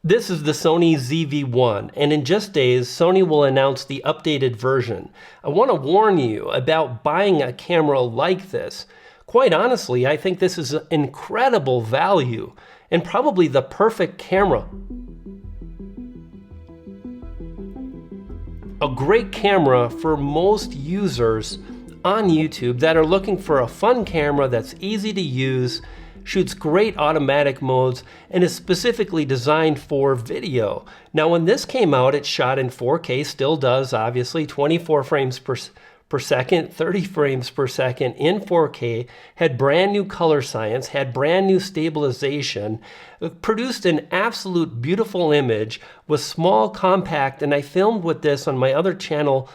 This is the Sony ZV1, and in just days, Sony will announce the updated version. I want to warn you about buying a camera like this. Quite honestly, I think this is an incredible value and probably the perfect camera. A great camera for most users on YouTube that are looking for a fun camera that's easy to use, shoots great automatic modes, and is specifically designed for video. Now, when this came out, it shot in 4K, still does, obviously, 24 frames per second, 30 frames per second in 4K, had brand new color science, had brand new stabilization, produced an absolute beautiful image, was small, compact, and I filmed with this on my other channel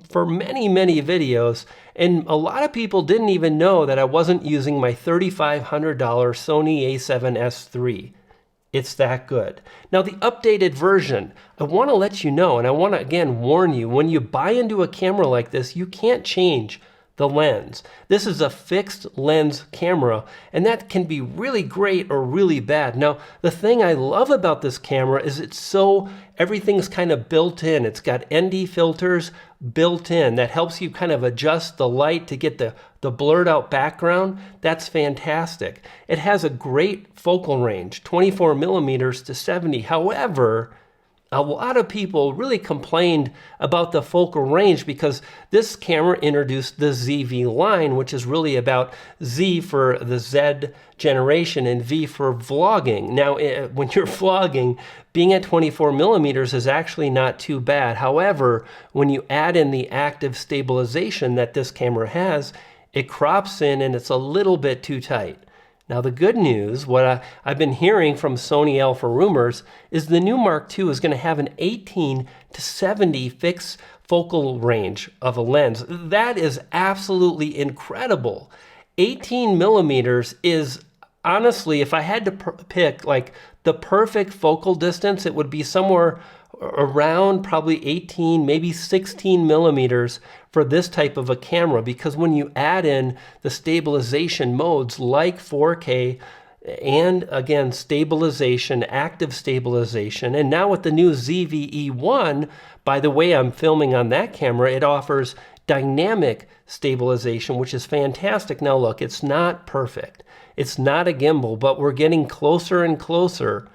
for many videos, and a lot of people didn't even know that I wasn't using my $3,500 Sony a7S III. It's that good. Now, the updated version, I want to let you know, and I want to again warn you, when you buy into a camera like this, you can't change the lens. This is a fixed lens camera, and that can be really great or really bad. Now, the thing I love about this camera is everything's kind of built in. It's got ND filters built in that helps you kind of adjust the light to get the blurred out background. That's fantastic. It has a great focal range, 24 millimeters to 70. However, a lot of people really complained about the focal range because this camera introduced the ZV line, which is really about Z for the Z generation and V for vlogging. Now, when you're vlogging, being at 24 millimeters is actually not too bad. However, when you add in the active stabilization that this camera has, it crops in and it's a little bit too tight. Now, the good news, what I've been hearing from Sony Alpha rumors, is the new Mark II is going to have an 18 to 70 fixed focal range of a lens. That is absolutely incredible. 18 millimeters is, honestly, if I had to pick like the perfect focal distance, it would be somewhere around probably 18, maybe 16 millimeters for this type of a camera, because when you add in the stabilization modes like 4K and again stabilization, active stabilization, and now with the new ZV1, by the way, I'm filming on that camera, it offers dynamic stabilization, which is fantastic. Now look, it's not perfect. It's not a gimbal, but we're getting closer and closer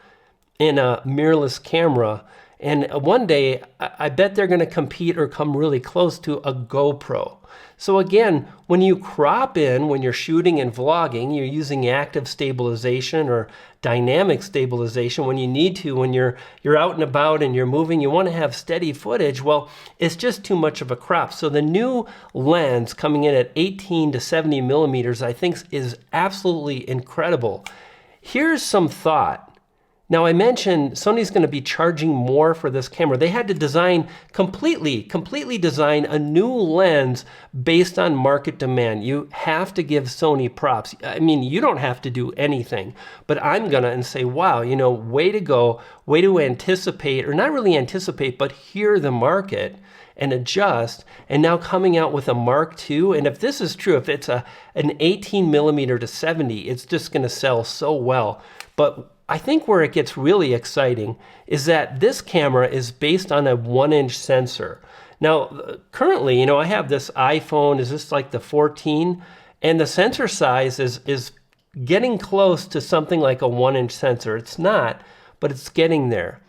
in a mirrorless camera. And one day, I bet they're going to compete or come really close to a GoPro. So again, when you crop in, when you're shooting and vlogging, you're using active stabilization or dynamic stabilization when you need to, when you're out and about and you're moving, you want to have steady footage. Well, it's just too much of a crop. So the new lens coming in at 18 to 70 millimeters, I think is absolutely incredible. Here's some thought. Now, I mentioned Sony's going to be charging more for this camera. They had to design completely design a new lens based on market demand. You have to give Sony props. I mean, you don't have to do anything, but I'm going to and say, wow, you know, way to go, way to anticipate, or not really anticipate, but hear the market and adjust, and now coming out with a Mark II. And if this is true, if it's an 18 millimeter to 70, it's just going to sell so well. But I think where it gets really exciting is that this camera is based on a 1-inch sensor. Now, currently, you know, I have this iPhone, is this like the 14? And the sensor size is getting close to something like a 1-inch sensor. It's not, but it's getting there.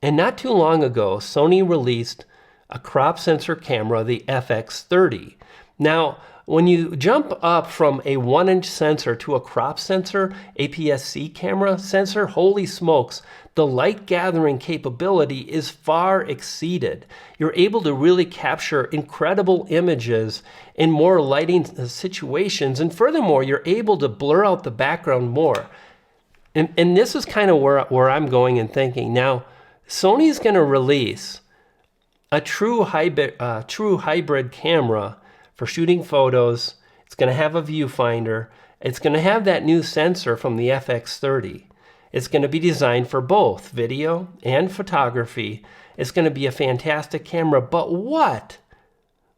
And not too long ago, Sony released a crop sensor camera, the FX30. Now, when you jump up from a 1-inch sensor to a crop sensor, APS-C camera sensor, holy smokes, the light gathering capability is far exceeded. You're able to really capture incredible images in more lighting situations, and furthermore, you're able to blur out the background more. And this is kind of where I'm going and thinking. Now, Sony's going to release a true hybrid camera for shooting photos. It's going to have a viewfinder. It's going to have that new sensor from the FX30. It's going to be designed for both video and photography. It's going to be a fantastic camera. But what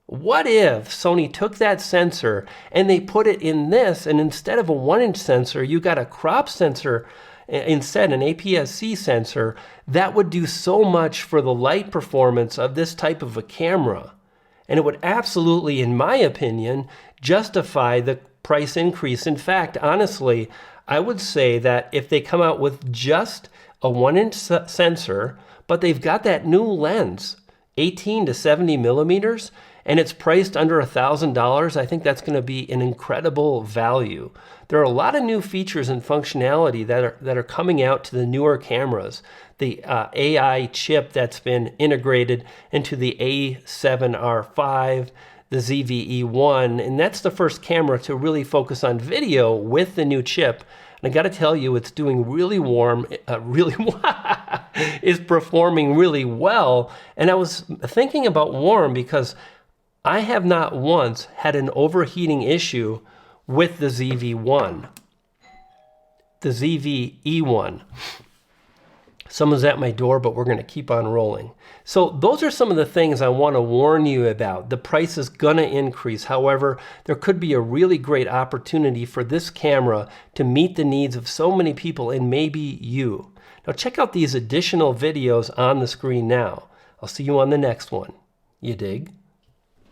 if Sony took that sensor and they put it in this, and instead of a 1-inch sensor, you got a crop sensor instead an APS-C sensor, that would do so much for the light performance of this type of a camera. And it would absolutely, in my opinion, justify the price increase. In fact, honestly, I would say that if they come out with just a 1-inch sensor, but they've got that new lens, 18 to 70 millimeters, and it's priced under $1,000, I think that's going to be an incredible value. There are a lot of new features and functionality that are coming out to the newer cameras. The AI chip that's been integrated into the A7R5, the ZV1, and that's the first camera to really focus on video with the new chip. And I got to tell you, it's doing really warm, is performing really well. And I was thinking about warm because I have not once had an overheating issue with the ZV1, the ZV-E1. Someone's at my door, but we're going to keep on rolling. So those are some of the things I want to warn you about. The price is going to increase. However, there could be a really great opportunity for this camera to meet the needs of so many people, and maybe you. Now check out these additional videos on the screen now. I'll see you on the next one. You dig?